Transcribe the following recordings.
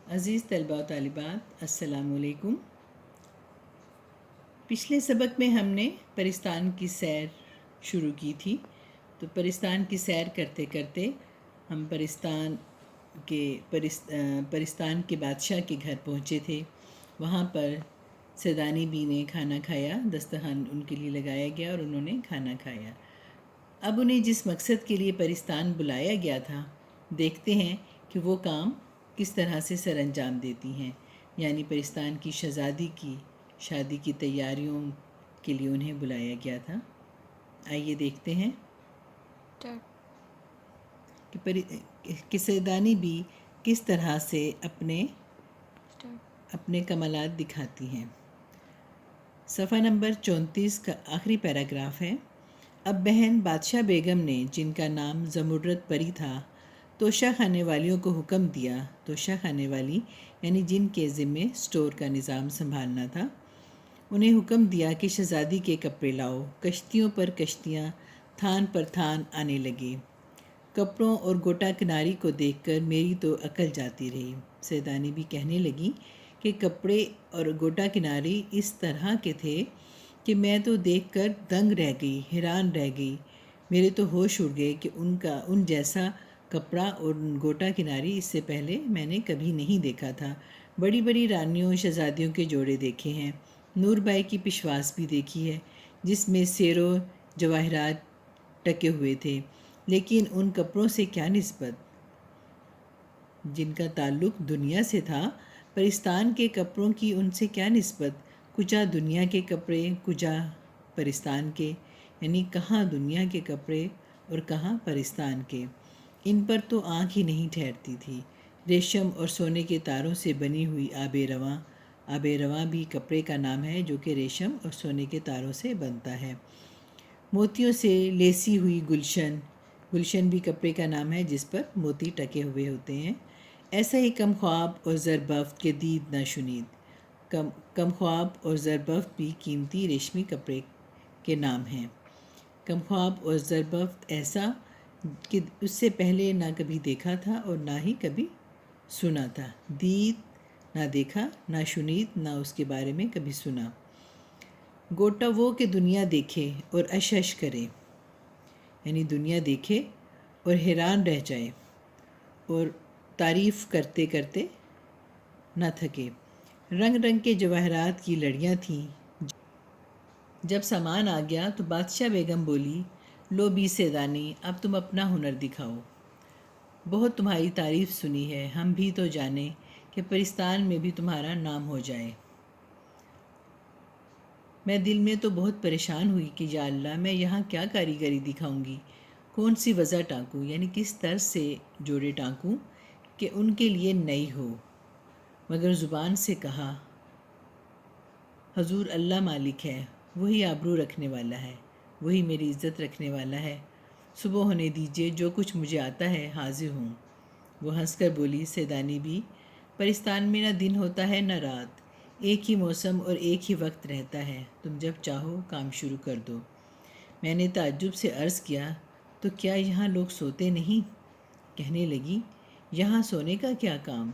عزیز طلباء و طالبات، السلام علیکم۔ پچھلے سبق میں ہم نے پرستان کی سیر شروع کی تھی، تو پرستان کی سیر کرتے کرتے ہم پرستان کے بادشاہ کے گھر پہنچے تھے۔ وہاں پر سیدانی بی نے کھانا کھایا، دسترخوان ان کے لیے لگایا گیا اور انہوں نے کھانا کھایا۔ اب انہیں جس مقصد کے لیے پرستان بلایا گیا تھا، دیکھتے ہیں کہ وہ کام کس طرح سے سر انجام دیتی ہیں، یعنی پرستان کی شہزادی کی شادی کی تیاریوں کے لیے انہیں بلایا گیا تھا۔ آئیے دیکھتے ہیں کہ سیدانی بھی کس طرح سے اپنے کمالات دکھاتی ہیں۔ صفحہ نمبر 34 کا آخری پیراگراف ہے۔ اب بہن بادشاہ بیگم نے، جن کا نام زمرد پری تھا، توشہ خانے والیوں کو حکم دیا۔ توشہ خانے والی یعنی جن کے ذمے سٹور کا نظام سنبھالنا تھا، انہیں حکم دیا کہ شہزادی کے کپڑے لاؤ۔ کشتیوں پر کشتیاں، تھان پر تھان آنے لگے۔ کپڑوں اور گوٹا کناری کو دیکھ کر میری تو عقل جاتی رہی۔ سیدانی بھی کہنے لگی کہ کپڑے اور گوٹا کناری اس طرح کے تھے کہ میں تو دیکھ کر دنگ رہ گئی، حیران رہ گئی۔ میرے تو ہوش اڑ گئے کہ ان جیسا کپڑا اور گوٹا کناری اس سے پہلے میں نے کبھی نہیں دیکھا تھا۔ بڑی بڑی رانیوں شہزادیوں کے جوڑے دیکھے ہیں، نور بائی کی پشواس بھی دیکھی ہے جس میں سیرو جواہرات ٹکے ہوئے تھے، لیکن ان کپڑوں سے کیا نسبت جن کا تعلق دنیا سے تھا۔ پرستان کے کپڑوں کی ان سے کیا نسبت؟ کجا دنیا کے کپڑے، کجا پرستان کے، یعنی کہاں دنیا کے کپڑے اور کہاں پرستان کے۔ ان پر تو آنکھ ہی نہیں ٹھہرتی تھی۔ ریشم اور سونے کے تاروں سے بنی ہوئی آب رواں بھی کپڑے کا نام ہے جو کہ ریشم اور سونے کے تاروں سے بنتا ہے۔ موتیوں سے لیسی ہوئی گلشن بھی کپڑے کا نام ہے جس پر موتی ٹکے ہوئے ہوتے ہیں۔ ایسا ہی کم خواب اور زربفت کے دید نہ شنید، کم خواب اور زربفت بھی قیمتی ریشمی کپڑے کے نام ہیں۔ کم خواب اور زربفت ایسا کہ اس سے پہلے نہ کبھی دیکھا تھا اور نہ ہی کبھی سنا تھا۔ دید نہ دیکھا، نہ شنید، نہ اس کے بارے میں کبھی سنا۔ گوٹا وہ کہ دنیا دیکھے اور اشش کرے، یعنی دنیا دیکھے اور حیران رہ جائے اور تعریف کرتے کرتے نہ تھکے۔ رنگ رنگ کے جواہرات کی لڑیاں تھیں۔ جب سامان آ گیا تو بادشاہ بیگم بولی، لو بی سیدانی، اب تم اپنا ہنر دکھاؤ۔ بہت تمہاری تعریف سنی ہے، ہم بھی تو جانیں کہ پرستان میں بھی تمہارا نام ہو جائے۔ میں دل میں تو بہت پریشان ہوئی کہ یا اللہ، میں یہاں کیا کاریگری دکھاؤں گی، کون سی وضع ٹانکوں، یعنی کس طرز سے جوڑے ٹانکوں کہ ان کے لیے نئی ہو۔ مگر زبان سے کہا، حضور اللہ مالک ہے، وہی آبرو رکھنے والا ہے، وہی میری عزت رکھنے والا ہے۔ صبح ہونے دیجیے، جو کچھ مجھے آتا ہے حاضر ہوں۔ وہ ہنس کر بولی، سیدانی بھی، پرستان میں نہ دن ہوتا ہے نہ رات، ایک ہی موسم اور ایک ہی وقت رہتا ہے، تم جب چاہو کام شروع کر دو۔ میں نے تعجب سے عرض کیا، تو کیا یہاں لوگ سوتے نہیں؟ کہنے لگی، یہاں سونے کا کیا کام؟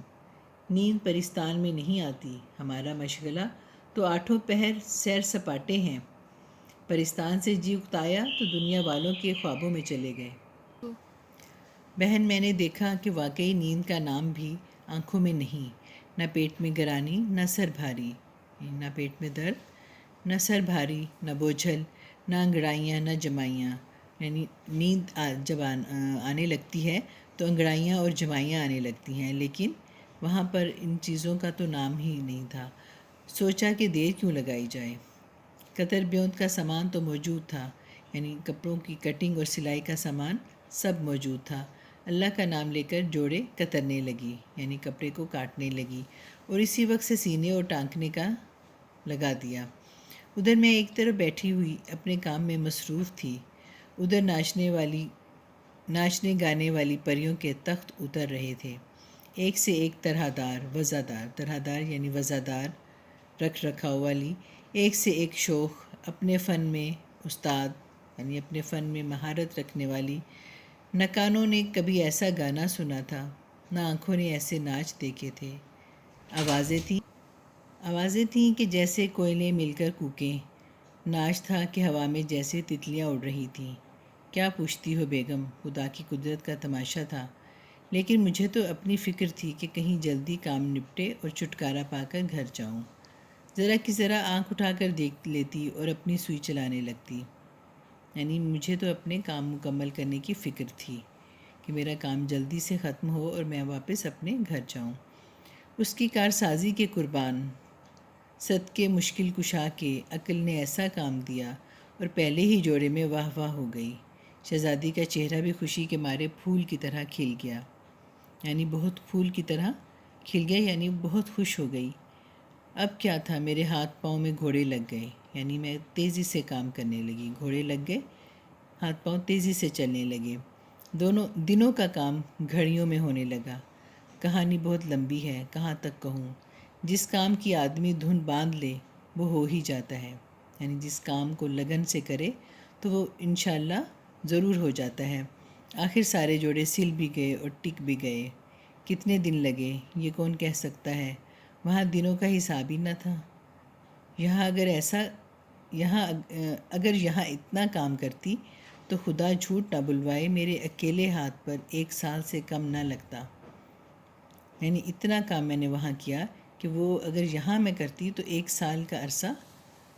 نیند پرستان میں نہیں آتی، ہمارا مشغلہ تو آٹھوں پہر سیر سپاٹے ہیں۔ پرستان سے جی اکتایا تو دنیا والوں کے خوابوں میں چلے گئے۔ بہن، میں نے دیکھا کہ واقعی نیند کا نام بھی آنکھوں میں نہیں، نہ پیٹ میں گرانی، نہ سر بھاری، نہ پیٹ میں درد، نہ سر بھاری، نہ بوجھل، نہ انگڑائیاں، نہ جمائیاں، یعنی نیند جب آنے لگتی ہے تو انگڑائیاں اور جمائیاں آنے لگتی ہیں، لیکن وہاں پر ان چیزوں کا تو نام ہی نہیں تھا۔ سوچا کہ دیر کیوں لگائی جائے۔ قطر بیونت کا سامان تو موجود تھا، یعنی کپڑوں کی کٹنگ اور سلائی کا سامان سب موجود تھا۔ اللہ کا نام لے کر جوڑے کترنے لگی، یعنی کپڑے کو کاٹنے لگی، اور اسی وقت سے سینے اور ٹانکنے کا لگا دیا۔ ادھر میں ایک طرف بیٹھی ہوئی اپنے کام میں مصروف تھی، ادھر ناچنے گانے والی پریوں کے تخت اتر رہے تھے، ایک سے ایک طرحدار یعنی وزادار رکھ رکھاؤ والی، ایک سے ایک شوخ، اپنے فن میں استاد، یعنی اپنے فن میں مہارت رکھنے والی۔ نہ کانوں نے کبھی ایسا گانا سنا تھا، نہ آنکھوں نے ایسے ناچ دیکھے تھے۔ آوازیں تھیں کہ جیسے کوئلے مل کر کوکیں، ناچ تھا کہ ہوا میں جیسے تتلیاں اڑ رہی تھیں۔ کیا پوچھتی ہو بیگم، خدا کی قدرت کا تماشا تھا، لیکن مجھے تو اپنی فکر تھی کہ کہیں جلدی کام نپٹے اور چھٹکارا پا کر گھر جاؤں۔ ذرا کی ذرا آنکھ اٹھا کر دیکھ لیتی اور اپنی سوئی چلانے لگتی۔ یعنی مجھے تو اپنے کام مکمل کرنے کی فکر تھی کہ میرا کام جلدی سے ختم ہو اور میں واپس اپنے گھر جاؤں۔ اس کی کارسازی کے قربان، صدقے مشکل کشا کے، عقل نے ایسا کام دیا اور پہلے ہی جوڑے میں واہ واہ ہو گئی۔ شہزادی کا چہرہ بھی خوشی کے مارے پھول کی طرح کھل گیا، یعنی بہت پھول کی طرح کھل گیا، یعنی بہت خوش ہو گئی۔ اب کیا تھا، میرے ہاتھ پاؤں میں گھوڑے لگ گئے، یعنی میں تیزی سے کام کرنے لگی، گھوڑے لگ گئے، ہاتھ پاؤں تیزی سے چلنے لگے۔ دنوں کا کام گھڑیوں میں ہونے لگا۔ کہانی بہت لمبی ہے، کہاں تک کہوں۔ جس کام کی آدمی دھن باندھ لے وہ ہو ہی جاتا ہے، یعنی جس کام کو لگن سے کرے تو وہ انشاءاللہ ضرور ہو جاتا ہے۔ آخر سارے جوڑے سل بھی گئے اور ٹک بھی گئے۔ کتنے دن لگے یہ کون کہہ سکتا ہے، وہاں دنوں کا حساب ہی نہ تھا۔ اگر یہاں اتنا کام کرتی تو خدا جھوٹ نہ بلوائے میرے اکیلے ہاتھ پر 1 سال سے کم نہ لگتا۔ یعنی اتنا کام میں نے وہاں کیا کہ وہ اگر یہاں میں کرتی تو 1 سال کا عرصہ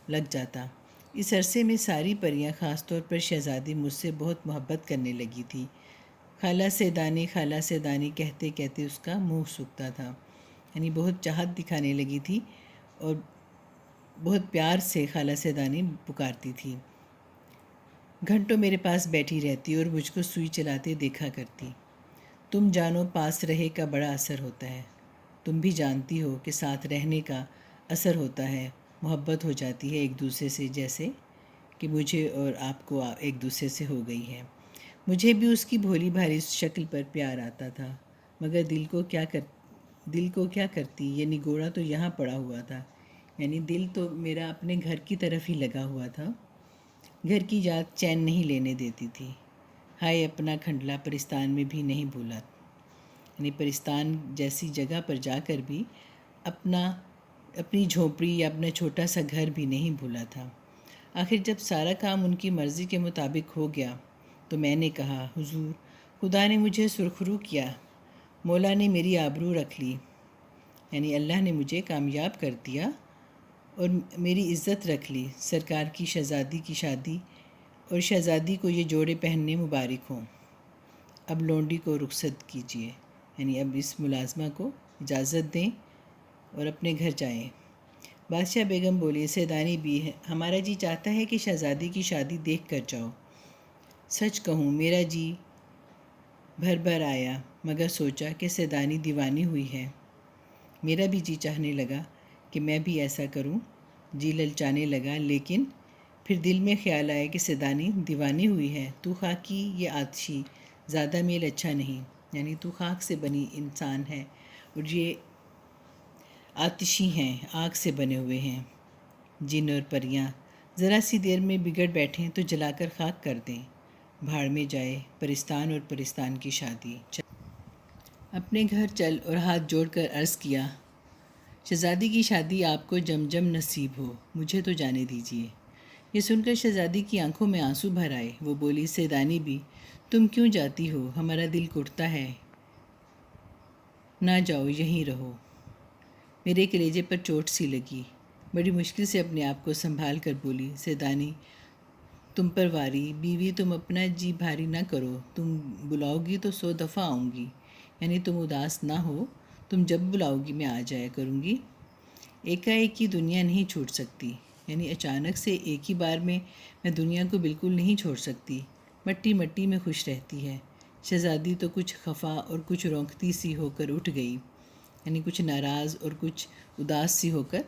لگ جاتا۔ اس عرصے میں ساری پریاں، خاص طور پر شہزادی، مجھ سے بہت محبت کرنے لگی تھی۔ خالہ سیدانی خالہ سیدانی کہتے کہتے اس کا منہ سوکھتا تھا، یعنی بہت چاہت دکھانے لگی تھی اور بہت پیار سے خالہ سیدانی پکارتی تھی۔ گھنٹوں میرے پاس بیٹھی رہتی اور مجھ کو سوئی چلاتے دیکھا کرتی۔ تم جانو پاس رہے کا بڑا اثر ہوتا ہے، تم بھی جانتی ہو کہ ساتھ رہنے کا اثر ہوتا ہے، محبت ہو جاتی ہے ایک دوسرے سے، جیسے کہ مجھے اور آپ کو ایک دوسرے سے ہو گئی ہے۔ مجھے بھی اس کی بھولی بھاری شکل پر پیار آتا تھا، مگر دل کو کیا کرتی، یہ نگوڑا تو یہاں پڑا ہوا تھا، یعنی دل تو میرا اپنے گھر کی طرف ہی لگا ہوا تھا۔ گھر کی یاد چین نہیں لینے دیتی تھی۔ ہائے اپنا کھنڈلا پرستان میں بھی نہیں بھولا، یعنی پرستان جیسی جگہ پر جا کر بھی اپنی جھونپڑی یا اپنا چھوٹا سا گھر بھی نہیں بھولا تھا۔ آخر جب سارا کام ان کی مرضی کے مطابق ہو گیا تو میں نے کہا، حضور، خدا نے مجھے سرخرو کیا، مولا نے میری آبرو رکھ لی، یعنی اللہ نے مجھے کامیاب کر دیا اور میری عزت رکھ لی۔ سرکار کی شہزادی کی شادی اور شہزادی کو یہ جوڑے پہننے مبارک ہوں۔ اب لونڈی کو رخصت کیجیے، یعنی اب اس ملازمہ کو اجازت دیں اور اپنے گھر جائیں۔ بادشاہ بیگم بولی، سیدانی بھی ہے، ہمارا جی چاہتا ہے کہ شہزادی کی شادی دیکھ کر جاؤ۔ سچ کہوں میرا جی بھر آیا، مگر سوچا کہ سیدانی دیوانی ہوئی ہے۔ میرا بھی جی چاہنے لگا کہ میں بھی ایسا کروں، جی للچانے لگا، لیکن پھر دل میں خیال آیا کہ سیدانی دیوانی ہوئی ہے، تو خاکی یہ آتشی، زیادہ میل اچھا نہیں، یعنی تو خاک سے بنی انسان ہے اور یہ آتشی ہیں، آگ سے بنے ہوئے ہیں۔ جن اور پریاں ذرا سی دیر میں بگڑ بیٹھیں تو جلا کر خاک کر دیں، بھاڑ میں جائے پرستان اور پرستان کی شادی۔ اپنے گھر چل اور ہاتھ جوڑ کر عرض کیا، شہزادی کی شادی آپ کو جم نصیب ہو، مجھے تو جانے دیجیے۔ یہ سن کر شہزادی کی آنکھوں میں آنسو بھر آئے۔ وہ بولی، سیدانی بھی، تم کیوں جاتی ہو، ہمارا دل کٹتا ہے، نہ جاؤ، یہیں رہو۔ میرے کلیجے پر چوٹ سی لگی، بڑی مشکل سے اپنے آپ کو سنبھال کر بولی، سیدانی تم پر واری، بیوی تم اپنا جی بھاری نہ کرو، تم بلاؤ گی تو 100 دفعہ آؤں گی، یعنی تم اداس نہ ہو، تم جب بلاؤ گی میں آ جایا کروں گی۔ ایک کی دنیا نہیں چھوڑ سکتی، یعنی اچانک سے ایک ہی بار میں دنیا کو بالکل نہیں چھوڑ سکتی، مٹی میں خوش رہتی ہے۔ شہزادی تو کچھ خفا اور کچھ رونقتی سی ہو کر اٹھ گئی، یعنی کچھ ناراض اور کچھ اداس سی ہو کر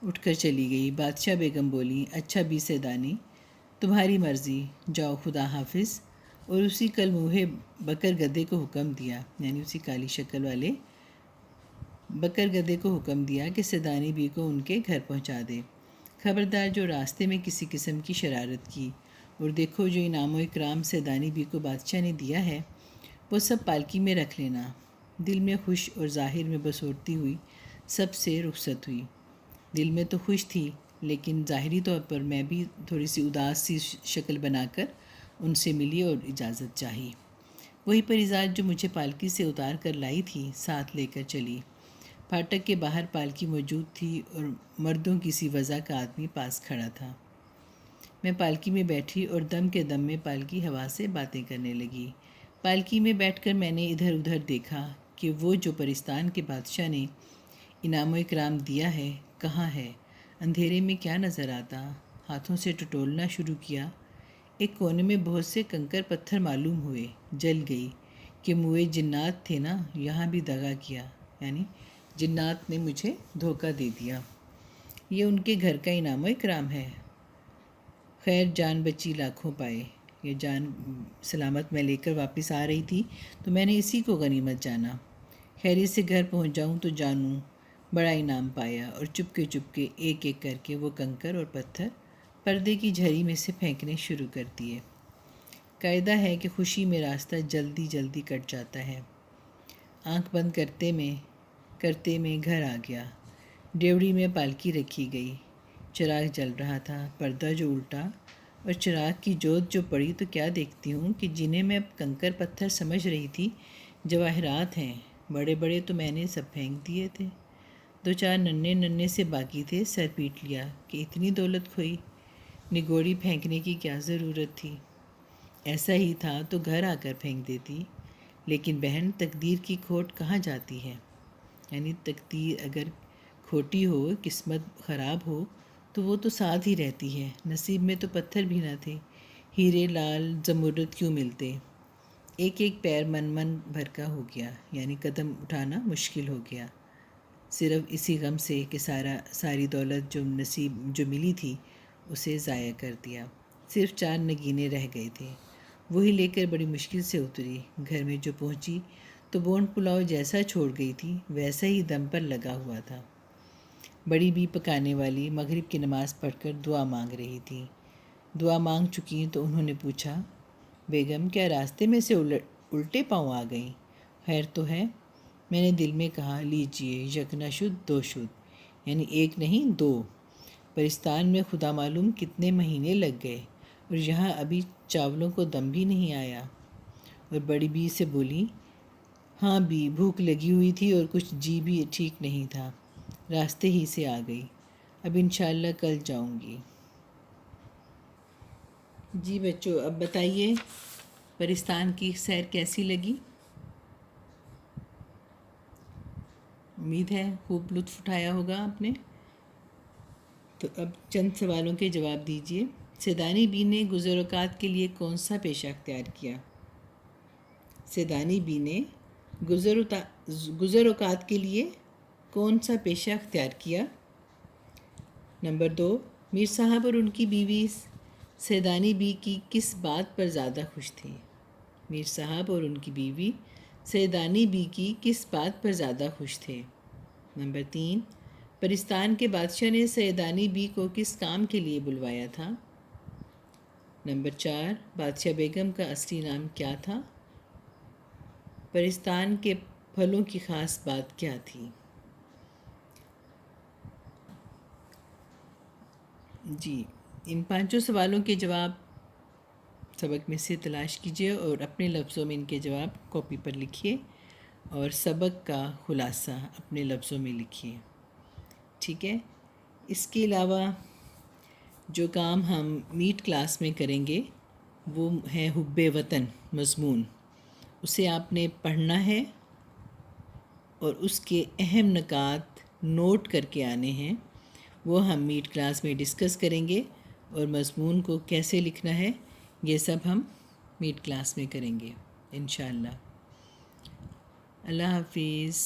اٹھ کر چلی گئی۔ بادشاہ بیگم بولی، اچھا بھی سیدانی، تمہاری مرضی، جاؤ، خدا حافظ۔ اور اسی کل موہے بکر گدے کو حکم دیا، یعنی اسی کالی شکل والے بکر گدے کو حکم دیا کہ سیدانی بی کو ان کے گھر پہنچا دے۔ خبردار جو راستے میں کسی قسم کی شرارت کی، اور دیکھو جو انعام و اکرام سیدانی بی کو بادشاہ نے دیا ہے وہ سب پالکی میں رکھ لینا۔ دل میں خوش اور ظاہر میں بسورتی ہوئی سب سے رخصت ہوئی۔ دل میں تو خوش تھی، لیکن ظاہری طور پر میں بھی تھوڑی سی اداس سی شکل بنا کر ان سے ملی اور اجازت چاہی۔ وہی پریزاد جو مجھے پالکی سے اتار کر لائی تھی ساتھ لے کر چلی۔ پھاٹک کے باہر پالکی موجود تھی اور مردوں کی سی وضع کا آدمی پاس کھڑا تھا۔ میں پالکی میں بیٹھی اور دم کے دم میں پالکی ہوا سے باتیں کرنے لگی۔ پالکی میں بیٹھ کر میں نے ادھر ادھر دیکھا کہ وہ جو پرستان کے بادشاہ نے انعام و اکرام دیا ہے کہاں ہے۔ اندھیرے میں کیا نظر آتا۔ ہاتھوں سے ٹٹولنا شروع کیا۔ ایک کونے میں بہت سے کنکر پتھر معلوم ہوئے۔ جل گئی کہ موئے جنات تھے نا، یہاں بھی دغا کیا، یعنی جنات نے مجھے دھوکہ دے دیا۔ یہ ان کے گھر کا انعام و اکرام ہے۔ خیر جان بچی لاکھوں پائے۔ یہ جان سلامت میں لے کر واپس آ رہی تھی تو میں نے اسی کو غنیمت جانا۔ خیریت سے گھر پہنچ جاؤں تو جانوں بڑا انعام پایا، اور چپکے چپکے ایک ایک کر کے وہ کنکر اور پتھر پردے کی جھری میں سے پھینکنے شروع کر دیے۔ قاعدہ ہے کہ خوشی میں راستہ جلدی جلدی کٹ جاتا ہے۔ آنکھ بند کرتے میں گھر آ گیا۔ ڈیوڑی میں پالکی رکھی گئی۔ چراغ جل رہا تھا۔ پردہ جو الٹا اور چراغ کی جوت جو پڑی تو کیا دیکھتی ہوں کہ جنہیں میں اب کنکر پتھر سمجھ رہی تھی جواہرات ہیں۔ بڑے بڑے تو میں نے سب پھینک دیے تھے، دو چار ننھے سے باقی تھے۔ سر پیٹ لیا کہ اتنی دولت کھوئی، نگوڑی پھینکنے کی کیا ضرورت تھی۔ ایسا ہی تھا تو گھر آ کر پھینک دیتی۔ لیکن بہن، تقدیر کی کھوٹ کہاں جاتی ہے؟ یعنی تقدیر اگر کھوٹی ہو، قسمت خراب ہو تو وہ تو ساتھ ہی رہتی ہے۔ نصیب میں تو پتھر بھی نہ تھے، ہیرے لال زمرد کیوں ملتے۔ ایک ایک پیر من بھر کا ہو گیا، یعنی قدم اٹھانا مشکل ہو گیا، صرف اسی غم سے کہ ساری دولت جو ملی تھی اسے ضائع کر دیا۔ صرف 4 نگینے رہ گئے تھے، وہی لے کر بڑی مشکل سے اتری۔ گھر میں جو پہنچی تو بونڈ پلاؤ جیسا چھوڑ گئی تھی ویسا ہی دم پر لگا ہوا تھا۔ بڑی بی پکانے والی مغرب کی نماز پڑھ کر دعا مانگ رہی تھی۔ دعا مانگ چکی تو انہوں نے پوچھا، بیگم کیا راستے میں سے الٹے پاؤں آ گئیں؟ خیر تو ہے؟ میں نے دل میں کہا، لیجئے، یک نہ شد دو شد، یعنی ایک نہیں 2۔ پرستان میں خدا معلوم کتنے مہینے لگ گئے اور یہاں ابھی چاولوں کو دم بھی نہیں آیا۔ اور بڑی بی سے بولی، ہاں بی، بھوک لگی ہوئی تھی اور کچھ جی بھی ٹھیک نہیں تھا، راستے ہی سے آ گئی، اب انشاءاللہ کل جاؤں گی۔ جی بچوں، اب بتائیے پرستان کی سیر کیسی لگی؟ امید ہے خوب لطف اٹھایا ہوگا آپ نے۔ تو اب چند سوالوں کے جواب دیجیے۔ سیدانی بی نے گزر اوقات کے لیے کون سا پیشہ اختیار کیا؟ سیدانی بی نے گزر اوقات کے لیے کون سا پیشہ اختیار کیا؟ نمبر 2، میر صاحب اور ان کی بیوی سیدانی بی کی کس بات پر زیادہ خوش تھے؟ میر صاحب اور ان کی بیوی سیدانی بی کی کس بات پر زیادہ خوش تھے؟ نمبر 3، پرستان کے بادشاہ نے سیدانی بی کو کس کام کے لیے بلوایا تھا؟ نمبر 4، بادشاہ بیگم کا اصلی نام کیا تھا؟ پرستان کے پھلوں کی خاص بات کیا تھی؟ جی، ان 5 سوالوں کے جواب سبق میں سے تلاش کیجیے اور اپنے لفظوں میں ان کے جواب کاپی پر لکھیے اور سبق کا خلاصہ اپنے لفظوں میں لکھیے، ٹھیک ہے؟ اس کے علاوہ جو کام ہم میٹ کلاس میں کریں گے وہ ہے حب وطن مضمون۔ اسے آپ نے پڑھنا ہے اور اس کے اہم نکات نوٹ کر کے آنے ہیں، وہ ہم میٹ کلاس میں ڈسکس کریں گے، اور مضمون کو کیسے لکھنا ہے یہ سب ہم میٹ کلاس میں کریں گے انشاءاللہ۔ اللہ حافظ۔